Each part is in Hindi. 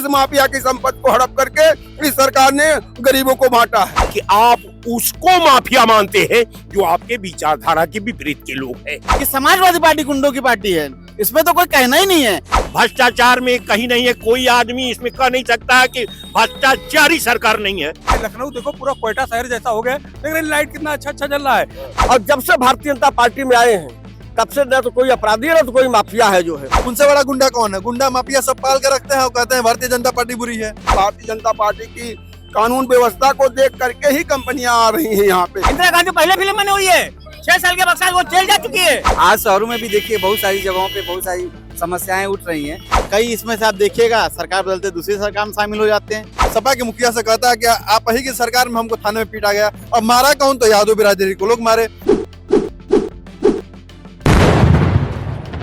इस माफिया की संपत्ति को हड़प करके इस सरकार ने गरीबों को बांटा है। कि आप उसको माफिया मानते हैं जो आपके विचारधारा के विपरीत के लोग हैं। कि समाजवादी पार्टी गुंडों की पार्टी है, इसमें तो कोई कहना ही नहीं है। भ्रष्टाचार में कहीं नहीं है, कोई आदमी इसमें कह नहीं सकता है कि भ्रष्टाचारी सरकार नहीं है। लखनऊ देखो पूरा कोयटा शहर जैसा हो गया, लेकिन लाइट कितना अच्छा चल रहा है। और जब से भारतीय जनता पार्टी में आए हैं तब से न तो कोई अपराधी है न तो कोई माफिया है जो है। उनसे बड़ा गुंडा कौन है? गुंडा माफिया सब पाल के रखते हैं और कहते हैं भारतीय जनता पार्टी बुरी है। भारतीय जनता पार्टी की कानून व्यवस्था को देख करके ही कंपनियां आ रही हैं यहाँ पे। इंदिरा गांधी पहले फिल्म बनी हुई है, 6 साल के बक्सा वो जेल जा चुकी है। आज शहरों में भी देखिए बहुत सारी जगहों पे बहुत सारी समस्याएं उठ रही हैं। कई इसमें से आप देखिएगा सरकार बदलते दूसरी सरकार में शामिल हो जाते हैं। सपा के मुखिया से कहता है कि आप ही की सरकार में हमको थाने में पीटा गया, और मारा कौन? तो यादव बिरादरी को लोग मारे।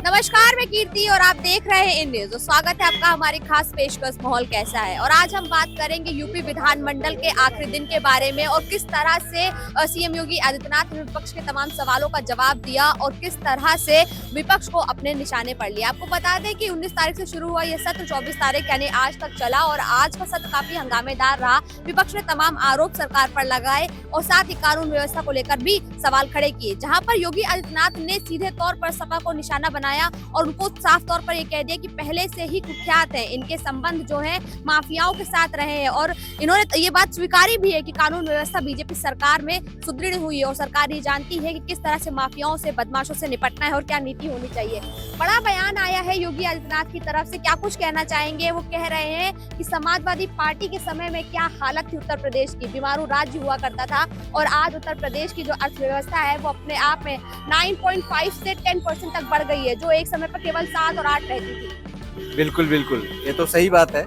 नमस्कार, मैं कीर्ति और आप देख रहे हैं इन न्यूज। स्वागत है आपका हमारी खास पेशकश माहौल कैसा है। और आज हम बात करेंगे यूपी विधानमंडल के आखिरी दिन के बारे में और किस तरह से सीएम योगी आदित्यनाथ ने विपक्ष के तमाम सवालों का जवाब दिया और किस तरह से विपक्ष को अपने निशाने पर लिया। आपको बता दें कि 19 तारीख से शुरू हुआ यह सत्र 24 तारीख यानी आज तक चला और आज का सत्र काफी हंगामेदार रहा। विपक्ष ने तमाम आरोप सरकार पर लगाए और साथ ही कानून व्यवस्था को लेकर भी सवाल खड़े किए, जहाँ पर योगी आदित्यनाथ ने सीधे तौर पर सपा को निशाना बनाया और उनको साफ तौर पर ये कह दिया कि पहले से ही कुख्यात है, इनके संबंध जो है माफियाओं के साथ रहे हैं। और इन्होंने ये बात स्वीकारी भी है कि कानून व्यवस्था बीजेपी सरकार में सुदृढ़ हुई है और सरकार ये जानती है कि किस तरह से माफियाओं से बदमाशों से निपटना है और क्या नीति होनी चाहिए। बड़ा बयान आया है योगी आदित्यनाथ की तरफ से, क्या कुछ कहना चाहेंगे? वो कह रहे हैं कि समाजवादी पार्टी के समय में क्या हालत थी उत्तर प्रदेश की, बीमारू राज्य हुआ करता था और आज उत्तर प्रदेश की जो अर्थव्यवस्था है वो अपने आप में 9.5 से 10% तक बढ़ गई है, जो एक समय पर केवल 7 और 8 रहती थी। बिल्कुल बिल्कुल, ये तो सही बात है,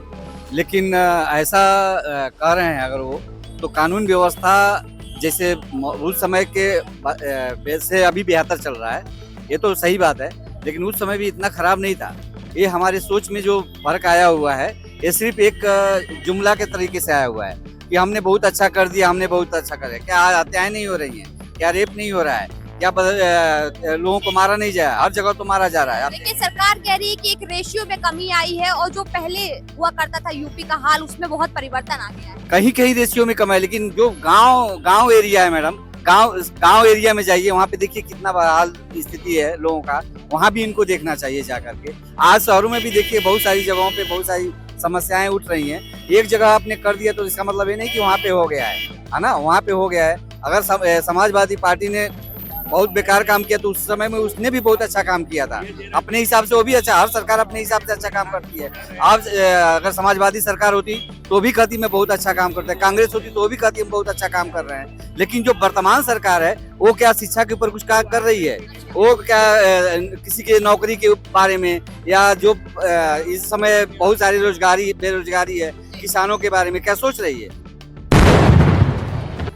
लेकिन ऐसा कह रहे हैं अगर वो तो कानून व्यवस्था जैसे उस समय के वैसे अभी बेहतर चल रहा है, ये तो सही बात है, लेकिन उस समय भी इतना खराब नहीं था। ये हमारे सोच में जो फर्क आया हुआ है ये सिर्फ एक जुमला के तरीके से आया हुआ है कि हमने बहुत अच्छा कर दिया, हमने बहुत अच्छा कर दिया। क्या हत्याएं नहीं हो रही हैं? क्या रेप नहीं हो रहा है? क्या लोगों को मारा नहीं जा रहा? हर जगह तो मारा जा रहा है। लेकिन सरकार कह रही है कि एक रेशियो में कमी आई है और जो पहले हुआ करता था यूपी का हाल, उसमें बहुत परिवर्तन आ गया है। कहीं कहीं रेशियो में कम है, लेकिन जो गांव एरिया है मैडम, गांव एरिया में जाइए, वहाँ पे देखिए कितना बदहाल स्थिति है लोगों का, वहाँ भी इनको देखना चाहिए जा करके। आज शहरों में भी देखिए बहुत सारी जगहों पे बहुत सारी समस्याएं उठ रही हैं। एक जगह आपने कर दिया तो इसका मतलब ये नहीं कि वहाँ पे हो गया है ना, वहाँ पे हो गया है। अगर समाजवादी पार्टी ने बहुत बेकार काम किया तो उस समय में उसने भी बहुत अच्छा काम किया था अपने हिसाब से, वो भी अच्छा, हर सरकार अपने हिसाब से अच्छा काम करती है। आज अगर समाजवादी सरकार होती तो भी कहती मैं बहुत अच्छा काम करता है, कांग्रेस होती तो भी कहती हम बहुत अच्छा काम कर रहे हैं। लेकिन जो वर्तमान सरकार है वो क्या शिक्षा के ऊपर कुछ काम कर रही है? वो क्या किसी के नौकरी के बारे में, या जो इस समय बहुत सारी बेरोजगारी है, किसानों के बारे में क्या सोच रही है?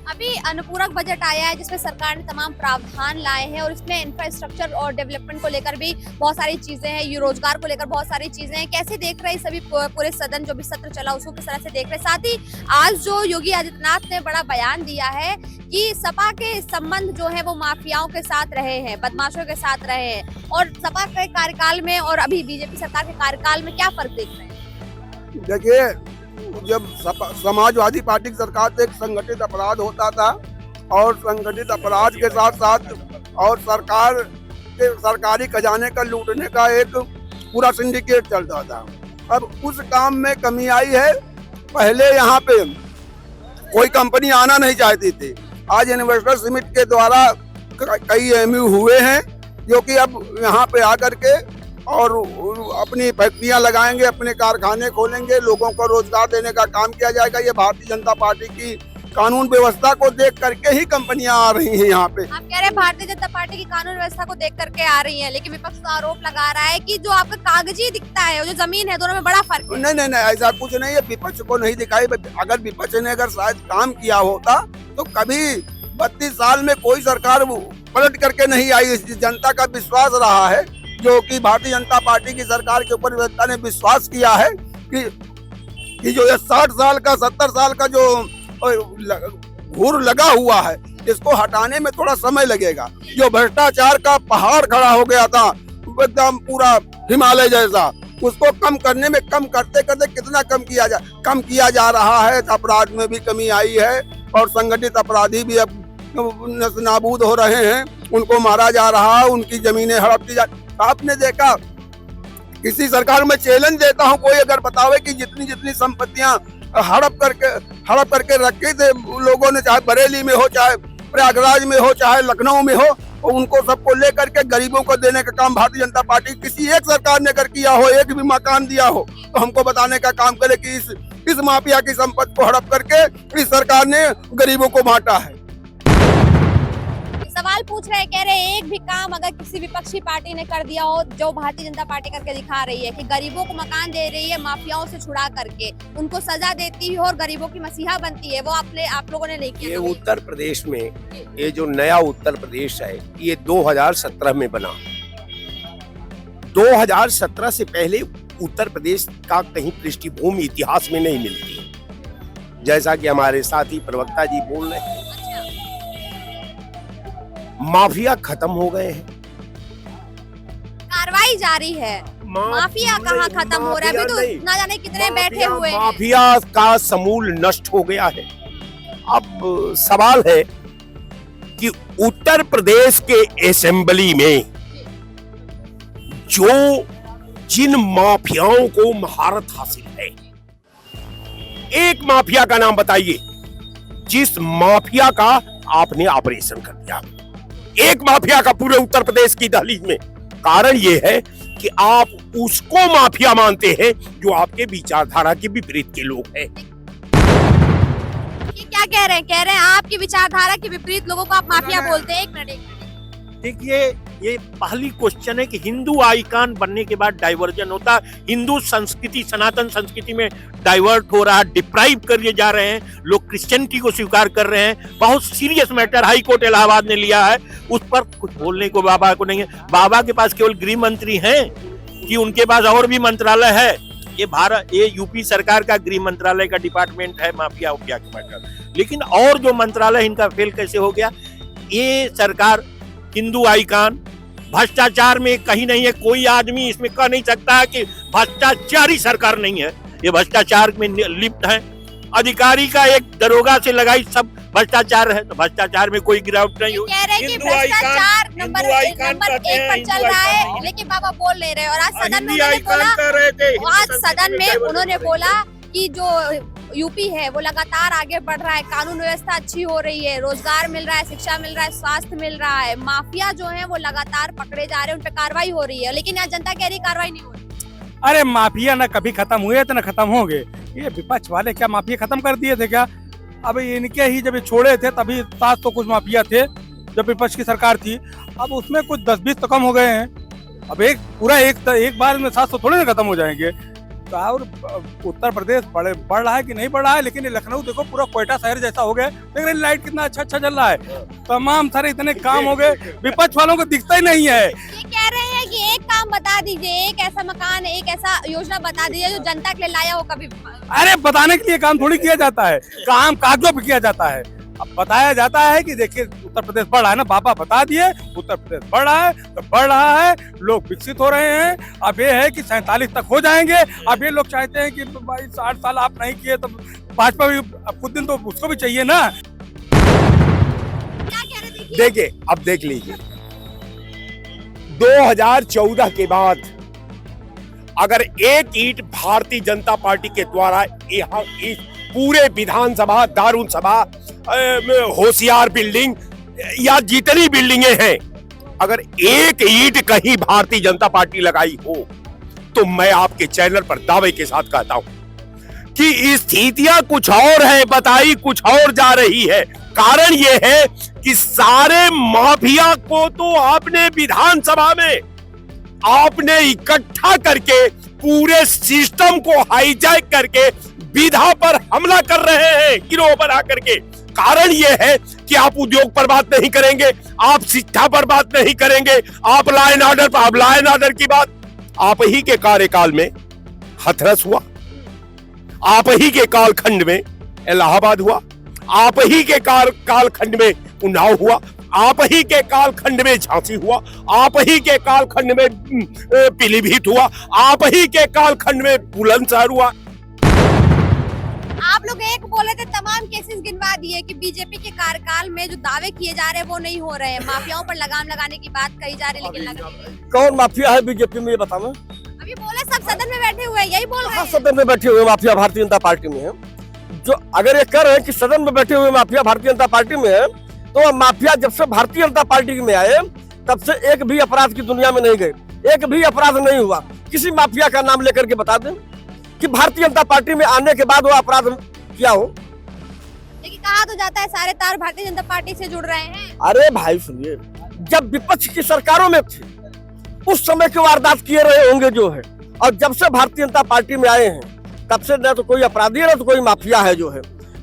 अभी अनुपूरक बजट आया है जिसमें सरकार ने तमाम प्रावधान लाए हैं और इसमें इंफ्रास्ट्रक्चर और डेवलपमेंट को लेकर भी बहुत सारी चीजें हैं, ये रोजगार को लेकर बहुत सारी चीजें हैं। कैसे देख रहे हैं सभी पूरे सदन जो भी सत्र चला उसको किस तरह से देख रहे हैं? साथ ही आज जो योगी आदित्यनाथ ने बड़ा बयान दिया है कि सपा के संबंध जो है वो माफियाओं के साथ रहे हैं, बदमाशों के साथ रहे हैं, और सपा के कार्यकाल में और अभी बीजेपी सरकार के कार्यकाल में क्या फर्क देख रहे हैं? देखिए, जब समाजवादी पार्टी की सरकार से एक संगठित अपराध होता था और संगठित अपराध के साथ साथ और सरकार के सरकारी खजाने का लूटने का एक पूरा सिंडिकेट चलता था। अब उस काम में कमी आई है। पहले यहाँ पे कोई कंपनी आना नहीं चाहती थी, आज इन्वेस्टर समिट के द्वारा कई एमयू हुए हैं जो कि अब यहाँ पे आकर के और अपनी फैक्ट्रियां लगाएंगे, अपने कारखाने खोलेंगे, लोगों को रोजगार देने का काम किया जाएगा। ये भारतीय जनता पार्टी की कानून व्यवस्था को देख करके ही कंपनियां आ रही हैं यहाँ पे। आप कह रहे हैं भारतीय जनता पार्टी की कानून व्यवस्था को देख करके आ रही है, लेकिन विपक्ष तो आरोप लगा रहा है कि जो आपका कागजी दिखता है और जो जमीन है दोनों में बड़ा फर्क है। नहीं, ऐसा कुछ नहीं है, विपक्ष को नहीं दिखाई। अगर विपक्ष ने अगर शायद काम किया होता तो कभी 32 साल में कोई सरकार पलट करके नहीं आई। जनता का विश्वास रहा है, जो कि भारतीय जनता पार्टी की सरकार के ऊपर जनता ने विश्वास किया है कि जो ये 60 साल का 70 साल का जो घूर लगा हुआ है इसको हटाने में थोड़ा समय लगेगा। जो भ्रष्टाचार का पहाड़ खड़ा हो गया था एकदम पूरा हिमालय जैसा, उसको कम करने में कम करते करते कितना कम किया जा रहा है। अपराध में भी कमी आई है और संगठित अपराधी भी अब नाबूद हो रहे हैं, उनको मारा जा रहा है, उनकी जमीनें हड़प दी जा। आपने देखा किसी सरकार में चैलेंज देता हूं, कोई अगर बतावे कि जितनी जितनी संपत्तियां हड़प करके रखी थे लोगों ने, चाहे बरेली में हो, चाहे प्रयागराज में हो, चाहे लखनऊ में हो, उनको सबको लेकर के गरीबों को देने का काम भारतीय जनता पार्टी किसी एक सरकार ने अगर किया हो, एक भी मकान दिया हो तो हमको बताने का काम करे कि इस माफिया की संपत्ति को हड़प करके इस सरकार ने गरीबों को बांटा है। सवाल पूछ रहे हैं, कह रहे हैं एक भी काम अगर किसी विपक्षी पार्टी ने कर दिया हो जो भारतीय जनता पार्टी करके दिखा रही है कि गरीबों को मकान दे रही है माफियाओं से छुड़ा करके, उनको सजा देती है और गरीबों की मसीहा बनती है, वो आप लोगों ने नहीं किया। ये उत्तर प्रदेश में, ये जो नया उत्तर प्रदेश है ये 2017 में बना। 2017 से पहले उत्तर प्रदेश का कहीं पृष्ठभूमि इतिहास में नहीं मिलती, जैसा कि हमारे साथी प्रवक्ता जी बोल रहे हैं। माफिया खत्म हो गए हैं, कार्रवाई जारी है। माफिया कहाँ खत्म हो रहा है? अभी तो ना जाने कितने बैठे हुए हैं। माफिया का समूल नष्ट हो गया है। अब सवाल है कि उत्तर प्रदेश के असेंबली में जिन माफियाओं को महारत हासिल है, एक माफिया का नाम बताइए जिस माफिया का आपने ऑपरेशन कर दिया, एक माफिया का पूरे उत्तर प्रदेश की दहलीज में। कारण यह है कि आप उसको माफिया मानते हैं जो आपके विचारधारा के विपरीत के लोग हैं। ये क्या कह रहे हैं? कह रहे हैं आपकी विचारधारा के विपरीत लोगों को आप माफिया बोलते हैं। एक मिनट देखिए, ये पहली क्वेश्चन है कि हिंदू आइकॉन बनने के बाद डाइवर्जन होता, हिंदू संस्कृति, सनातन संस्कृति में डाइवर्ट हो रहा है, डिप्राइव कर जा रहे हैं लोग, क्रिश्चियनिटी को स्वीकार कर रहे हैं। बहुत serious matter high court Allahabad ने लिया है, उस पर कुछ बोलने को बाबा को नहीं है। बाबा के पास केवल गृह मंत्री हैं कि उनके पास और भी मंत्रालय है? ये यूपी सरकार का गृह मंत्रालय का डिपार्टमेंट है माफिया उफिया के मैटर, लेकिन और जो मंत्रालय इनका फेल कैसे हो गया? ये सरकार हिंदू आइकॉन, भ्रष्टाचार में कहीं नहीं है। कोई आदमी इसमें कह नहीं सकता कि भ्रष्टाचारी सरकार नहीं है, ये भ्रष्टाचार में लिप्त है। अधिकारी का एक दरोगा से लगाई सब भ्रष्टाचार है, तो भ्रष्टाचार में कोई गिरावट नहीं हुई। कह रहे हैं कि भ्रष्टाचार नंबर एक पर चल रहा है, लेकिन बाबा बोल नहीं रहे। और आज सदन में उन्होंने बोला, आज सदन में उन्होंने बोला कि जो यूपी है वो लगातार आगे बढ़ रहा है, कानून व्यवस्था अच्छी हो रही है, रोजगार मिल रहा है, शिक्षा मिल रहा है, स्वास्थ्य मिल रहा है, माफिया जो है वो लगातार पकड़े जा रहे हैं, उन पे कार्रवाई हो रही है। लेकिन यहाँ जनता कह रही कार्रवाई नहीं हो रही। अरे माफिया ना कभी खत्म हुए तो ना खत्म होंगे। ये विपक्ष वाले क्या माफिया खत्म कर दिए थे क्या? अब इनके ही जब ये छोड़े थे तभी 7 तो कुछ माफिया थे जब विपक्ष की सरकार थी, अब उसमें कुछ 10-20 तो कम हो गए हैं। अब एक बार में 700 थोड़े ना खत्म हो जाएंगे। तो और उत्तर प्रदेश बढ़ रहा है कि नहीं बढ़ रहा है, लेकिन ये लखनऊ देखो पूरा कोयटा शहर जैसा हो गया। देख रहे लाइट कितना अच्छा चल रहा है, तमाम सारे इतने काम हो गए, विपक्ष वालों को दिखता ही नहीं है। ये कह रहे हैं कि एक काम बता दीजिए, एक ऐसा मकान, एक ऐसा योजना बता दीजिए जो जनता के लिए लाया हो कभी। अरे बताने के लिए काम थोड़ी किया जाता है, काम कागजों पे किया जाता है। अब बताया जाता है कि देखिए उत्तर प्रदेश बढ़ रहा है ना, बाबा बता दिए उत्तर प्रदेश बढ़ रहा है तो बढ़ रहा है, लोग विकसित हो रहे हैं। अब ये है कि 47 तक हो जाएंगे। अब ये लोग चाहते हैं कि भाई 60 साल आप नहीं किए तो भाजपा भी कुछ दिन तो उसको भी चाहिए ना। देखिए, अब देख लीजिए, 2014 के बाद अगर एक ईंट भारतीय जनता पार्टी के द्वारा यहाँ इस पूरे विधानसभा, दारुण सभा, होशियार बिल्डिंग या जितनी बिल्डिंगें हैं, अगर एक ईंट कहीं भारतीय जनता पार्टी लगाई हो तो मैं आपके चैनल पर दावे के साथ कहता हूं कि स्थितियां कुछ और है, बताई कुछ और जा रही है। कारण यह है कि सारे माफिया को तो आपने विधानसभा में आपने इकट्ठा करके पूरे सिस्टम को हाईजैक करके विधा पर हमला कर रहे हैं, गिरोह बना करके। कारण यह है कि आप उद्योग पर बात नहीं करेंगे, आप शिक्षा पर बात नहीं करेंगे, आप लॉ एंड ऑर्डर पर, आप लॉ एंड ऑर्डर की बात आप ही के कार्यकाल में हथरस हुआ, आप ही के कालखंड में इलाहाबाद हुआ, आप ही के कालखंड में उन्नाव हुआ, आप ही के कालखंड में झांसी हुआ, आप ही के कालखंड में पीलीभीत हुआ, आप ही के कालखंड में बुलंदशहर हुआ। आप लोग एक बोले थे तमाम केसेस गिनवा दिए कि बीजेपी के कार्यकाल में जो दावे किए जा रहे हैं वो नहीं हो रहे हैं, माफियाओं पर लगाम लगाने की बात कही जा रही है, लेकिन लग नहीं रही। कौन माफिया है बीजेपी में, ये बताओ। अभी बोले सब सदन में बैठे हुए हैं, यही बोल रहे हैं। सदन में बैठे हुए माफिया भारतीय जनता पार्टी में है। जो अगर ये कह रहे हैं कि सदन में बैठे हुए माफिया भारतीय जनता पार्टी में है, तो माफिया जब से भारतीय जनता पार्टी में आए तब से एक भी अपराध की दुनिया में नहीं गए, एक भी अपराध नहीं हुआ। किसी माफिया का नाम लेकर के बता दें कि भारतीय जनता पार्टी में आने के बाद वो अपराध क्या हो। लेकिन कहा तो जाता है सारे तार भारतीय जनता पार्टी से जुड़ रहे हैं। अरे भाई सुनिए, जब विपक्ष की सरकारों में थे उस समय के वारदात किए रहे होंगे जो है, और जब से भारतीय जनता पार्टी में आए हैं तब से न तो कोई अपराधी है न तो कोई माफिया है जो है।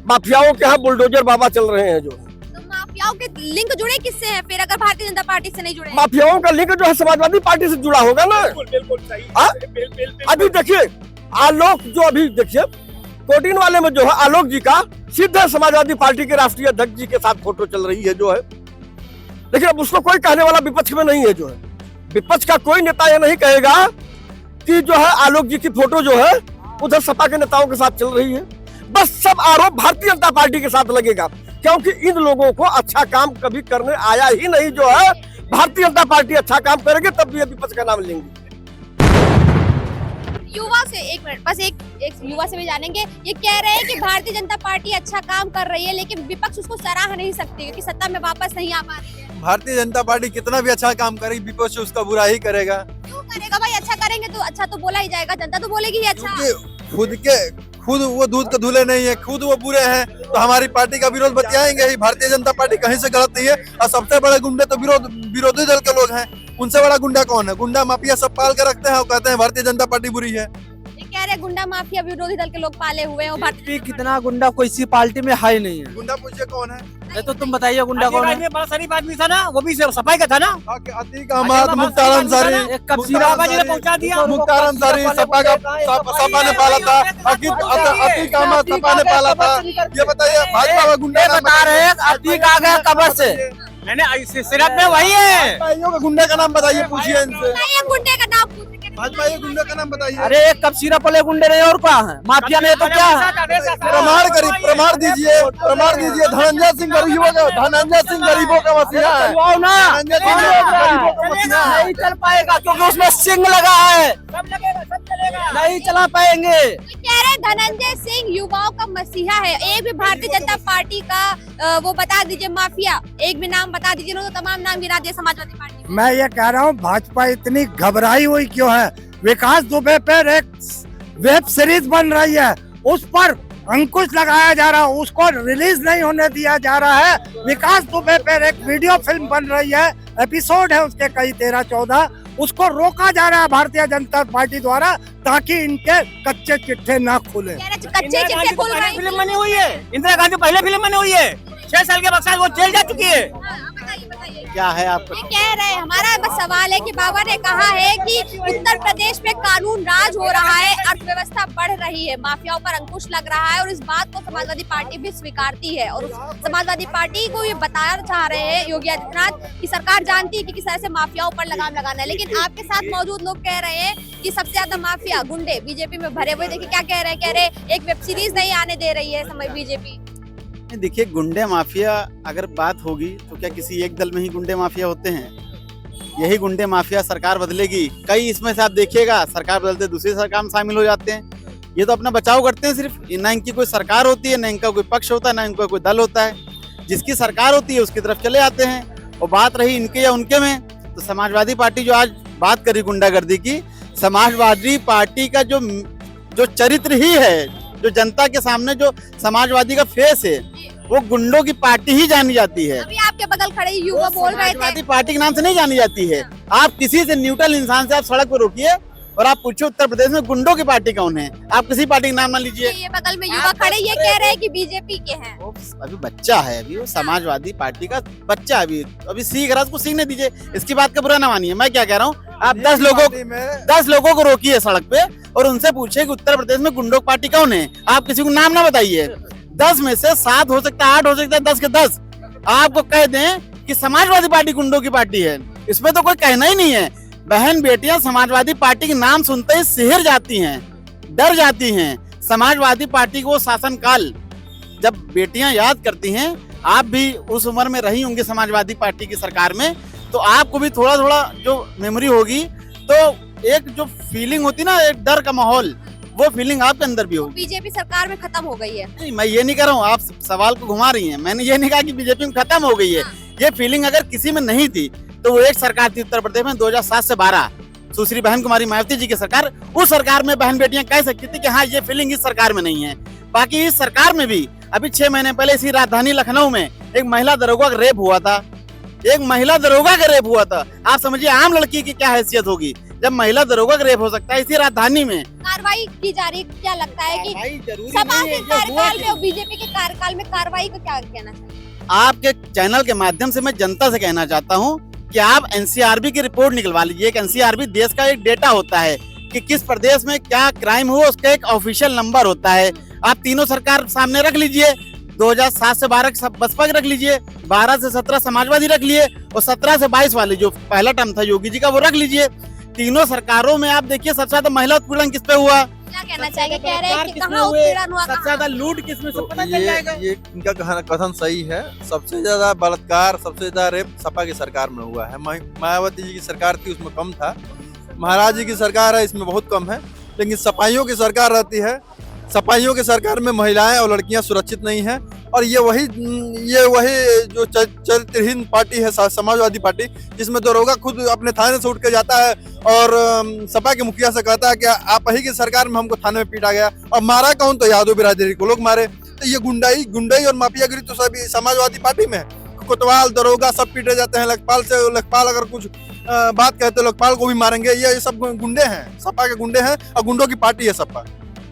माफियाओं के यहाँ बुलडोजर बाबा चल रहे हैं जो। तो माफियाओं के लिंक जुड़े किससे हैं फिर, अगर भारतीय जनता पार्टी से नहीं जुड़े? माफियाओं का लिंक जो है समाजवादी पार्टी से जुड़ा होगा ना। बिल्कुल सही। अभी देखिए आलोक, जो अभी देखिए कोटिन वाले में जो है आलोक जी का सीधे समाजवादी पार्टी के राष्ट्रीय अध्यक्ष जी के साथ फोटो चल रही है जो है। लेकिन अब उसको कोई कहने वाला विपक्ष में नहीं है जो है। विपक्ष का कोई नेता ये नहीं कहेगा कि जो है आलोक जी की फोटो जो है उधर सपा के नेताओं के साथ चल रही है। बस सब आरोप भारतीय जनता पार्टी के साथ लगेगा, क्योंकि इन लोगों को अच्छा काम कभी करने आया ही नहीं जो है। भारतीय जनता पार्टी अच्छा काम करेगी तब भी ये विपक्ष का नाम लेंगे। युवा से एक मिनट, बस एक युवा से भी जानेंगे। ये कह रहे हैं कि भारतीय जनता पार्टी अच्छा काम कर रही है, लेकिन विपक्ष उसको सराह नहीं सकती क्योंकि सत्ता में वापस नहीं आ पा रही है। भारतीय जनता पार्टी कितना भी अच्छा काम करेगी, विपक्ष उसका बुरा ही करेगा। क्यों करेगा भाई? अच्छा करेंगे तो अच्छा तो बोला ही जाएगा, जनता तो बोलेगी ही अच्छा। खुद वो दूध के धुले नहीं है, खुद वो बुरे हैं, तो हमारी पार्टी का विरोध बतियाएंगे ही। भारतीय जनता पार्टी कहीं से गलत नहीं है, और सबसे बड़े गुंडे तो विरोधी दल के लोग हैं। उनसे बड़ा गुंडा कौन है? गुंडा माफिया सब पाल के रखते हैं और कहते हैं भारतीय जनता पार्टी बुरी है। ये कह रहे गुंडा माफिया विरोधी दल के लोग पाले हुए हैं। भारतीय कितना गुंडा कोई सी पार्टी में है ही नहीं है। गुंडा पूछिए कौन है? ये तो तुम बताइए गुंडा कौन है? बड़ा शरीफ आदमी था ना, वो भी सफाई का था ना। अतीक अहमद, मुख्तार अंसारी, एक कब्जीरा ने पहुंचा दिया। मुख्तार अंसारी सपा ने पाला था। अतीक अहमद सपा ने पाला था। ये बताइए भाजपा में गुंडा बता रहे हैं अतीक आ गया कबर से। मैंने सिर्फ में वही है। भाइयों के गुंडे का नाम बताइए, पूछिए इनसे। गुंडे का नाम पूछ के भाजपा के गुंडे का नाम बताइए। अरे एक कब सिरा पले गुंडे नहीं और क्या है? माफिया नहीं तो क्या है? प्रमाण दीजिए धनंजय सिंह गरीबों का मसीहा है। धनंजय सिंह गरीबों का मसीहा है। नहीं चल पाएगा क्योंकि उसमें सिंह लगा है, नहीं चला पाएंगे। कह रहे धनंजय सिंह युवाओं का मसीहा है। एक भी भारतीय जनता पार्टी का वो बता दीजिए माफिया, एक भी नाम बता दीजिए, तो तमाम नाम गिरा दिए समाजवादी पार्टी। मैं ये कह रहा हूँ भाजपा इतनी घबराई हुई क्यों है? विकास दुबे पर एक वेब सीरीज बन रही है, उस पर अंकुश लगाया जा रहा है, उसको रिलीज नहीं होने दिया जा रहा है। विकास दुबे पर एक वीडियो फिल्म बन रही है, एपिसोड है उसके कई 13-14, उसको रोका जा रहा है भारतीय जनता पार्टी द्वारा ताकि इनके कच्चे चिट्ठे ना खुले। कच्चे चिट्ठे खुल रहे हैं। फिल्म बनी हुई है, इंदिरा गांधी पहले फिल्म बनी हुई है, 6 साल के बाद वो जेल जा चुकी है। बताइए क्या है आपका? ये कह रहे हैं, हमारा बस सवाल है कि बाबा ने कहा है कि उत्तर प्रदेश में कानून राज हो रहा है, अर्थव्यवस्था बढ़ रही है, माफियाओं पर अंकुश लग रहा है, और इस बात को समाजवादी पार्टी भी स्वीकारती है। और समाजवादी पार्टी को ये बताना चाह रहे हैं योगी आदित्यनाथ की सरकार जानती है कि किस तरह से माफियाओं पर लगाम लगाना है। लेकिन आपके साथ मौजूद लोग कह रहे हैं कि सबसे ज्यादा माफिया गुंडे बीजेपी में भरे हुए। देखिए क्या कह रहे हैं, कह रहे एक वेब सीरीज नहीं आने दे रही है समय बीजेपी। देखिए गुंडे माफिया अगर बात होगी तो क्या किसी एक दल में ही गुंडे माफिया होते हैं? यही गुंडे माफिया सरकार बदलेगी, कई इसमें से आप देखिएगा सरकार बदलते दूसरी सरकार में शामिल हो जाते हैं। ये तो अपना बचाव करते हैं सिर्फ, ना इनकी कोई सरकार होती है, ना इनका कोई पक्ष होता है, ना इनका कोई दल होता है। जिसकी सरकार होती है उसकी तरफ चले आते हैं। और बात रही इनके या उनके में, तो समाजवादी पार्टी जो आज बात करी गुंडागर्दी की, समाजवादी पार्टी का जो चरित्र ही है, जो जनता के सामने जो समाजवादी का फेस है, वो गुंडों की पार्टी ही जानी जाती है। अभी आपके बगल खड़े युवा बोल रहे थे समाजवादी पार्टी के नाम से नहीं जानी जाती है। आप किसी से न्यूट्रल इंसान से आप सड़क पर रोकिए और आप पूछो उत्तर प्रदेश में गुंडों की पार्टी कौन है, आप किसी पार्टी का नाम ना लीजिए। ये बगल में युवा खड़े ये कह रहे हैं कि बीजेपी के हैं। अभी बच्चा है, अभी वो समाजवादी पार्टी का बच्चा है, अभी सीख रहा है, उसको सीखने दीजिए। इसकी बात का बुरा ना मानिए। मैं क्या कह रहा हूँ, आप 10 लोगों को रोकिए सड़क पे और उनसे पूछिए कि उत्तर प्रदेश में गुंडों की पार्टी कौन है, आप किसी को नाम ना बताइए। 10 में से 7 हो सकता है, 8 हो सकता है, 10 के 10 आपको कह दें कि समाजवादी पार्टी गुंडों की पार्टी है, इसमें तो कोई कहना ही नहीं है। बहन बेटियां समाजवादी पार्टी के नाम सुनते ही सिहर जाती हैं, डर जाती हैं। समाजवादी पार्टी को शासनकाल जब बेटियां याद करती हैं, आप भी उस उम्र में रही होंगी समाजवादी पार्टी की सरकार में, तो आपको भी थोड़ा थोड़ा जो मेमोरी होगी, तो एक जो फीलिंग होती ना, एक डर का माहौल, वो फीलिंग आपके अंदर भी होगी। बीजेपी सरकार में खत्म हो गई है। नहीं, मैं ये नहीं कह रहा हूँ, आप सवाल को घुमा रही हैं। मैंने ये नहीं कहा कि बीजेपी में खत्म हो गई है। ये फीलिंग अगर किसी में नहीं थी तो वो एक सरकार थी उत्तर प्रदेश में 2007 से 12, सुश्री बहन कुमारी मायावती जी की सरकार। उस सरकार में बहन बेटियां कह सकती थी कि हाँ, ये फीलिंग इस सरकार में नहीं है। बाकी इस सरकार में भी अभी 6 महीने पहले इसी राजधानी लखनऊ में एक महिला दरोगा का रेप हुआ था। एक महिला दरोगा का रेप हुआ था। आप समझिए आम लड़की की क्या हैसियत होगी जब महिला दरोगा का रेप हो सकता है इसी राजधानी में। कार्रवाई की जा रही, क्या लगता है कि जरूरी सपा नहीं के है, ये हुआ कार्यकाल में क्यों? और बीजेपी के कार्यकाल में कार्रवाई को क्या कहना चाहिए? आपके चैनल के माध्यम से मैं जनता से कहना चाहता हूं कि आप एनसीआरबी की रिपोर्ट निकलवा लीजिए। एक एनसीआरबी देश का एक डेटा होता है कि किस प्रदेश में क्या क्राइम हुआ, उसका एक ऑफिशियल नंबर होता है। आप तीनों सरकार सामने रख लीजिए, 2007 से 12 बसपा रख लीजिए, 12 से 17 समाजवादी रख लिए, और 17 से 22 वाले जो पहला टर्म था योगी जी का वो रख लीजिए। तीनों सरकारों में आप देखिए सबसे ज्यादा महिला उत्पीड़न किस पे हुआ, क्या कहना चाहिए? कह रहे हैं कि किसमें कहाँ हुए, उत्पीड़न हुआ, सबसे ज्यादा लूट किसमें, सब पता चल जाएगा। ये इनका कथन सही है। सबसे ज्यादा बलात्कार, सबसे ज्यादा रेप सपा की सरकार में हुआ है। मायावती जी की सरकार थी उसमें कम था, महाराज जी की सरकार है इसमें बहुत कम है। लेकिन सपाइयों की सरकार रहती है, सपाइयों की सरकार में महिलाएं और लड़कियां सुरक्षित नहीं हैं। और ये वही जो चरित्रहीन पार्टी है समाजवादी पार्टी, जिसमें दरोगा खुद अपने थाने से उठ के जाता है और सपा के मुखिया से कहता है कि आप ही की सरकार में हमको थाने में पीटा गया, और मारा कौन? तो यादव बिरादरी को लोग मारे। तो ये गुंडाई और माफियागिरी तो सभी समाजवादी पार्टी में है। कोतवाल दरोगा सब पीटे जाते हैं। लेखपाल अगर कुछ बात कहते हैं लेखपाल को भी मारेंगे। ये सब गुंडे हैं, सपा के गुंडे हैं और गुंडों की पार्टी है सपा।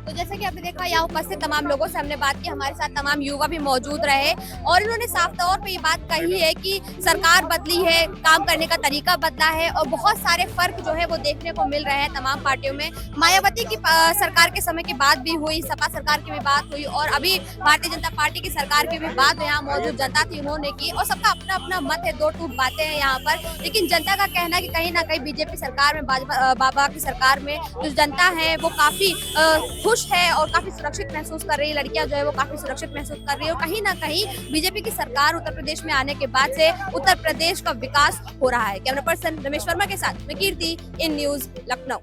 तो जैसे कि आपने देखा यहाँ उपस्थित तमाम लोगों से हमने बात की, हमारे साथ तमाम युवा भी मौजूद रहे और इन्होंने साफ तौर पे ये बात कही है कि सरकार बदली है, काम करने का तरीका बदला है और बहुत सारे फर्क जो है वो देखने को मिल रहे हैं तमाम पार्टियों में। मायावती की सरकार के समय की बात भी हुई, सपा सरकार की भी बात हुई और अभी भारतीय जनता पार्टी की सरकार की भी बात यहाँ मौजूद जनता थी उन्होंने की, और सबका अपना अपना मत है, दो टूट बातें हैं यहाँ पर। लेकिन जनता का कहना है कि कहीं ना कहीं बीजेपी सरकार में, बाबा की सरकार में जो जनता है वो काफी खुश है और काफी सुरक्षित महसूस कर रही है। लड़कियां जो है वो काफी सुरक्षित महसूस कर रही है और कहीं ना कहीं बीजेपी की सरकार उत्तर प्रदेश में आने के बाद से उत्तर प्रदेश का विकास हो रहा है। कैमरा पर्सन रमेश वर्मा के साथ मैं कीर्ति, इन न्यूज लखनऊ।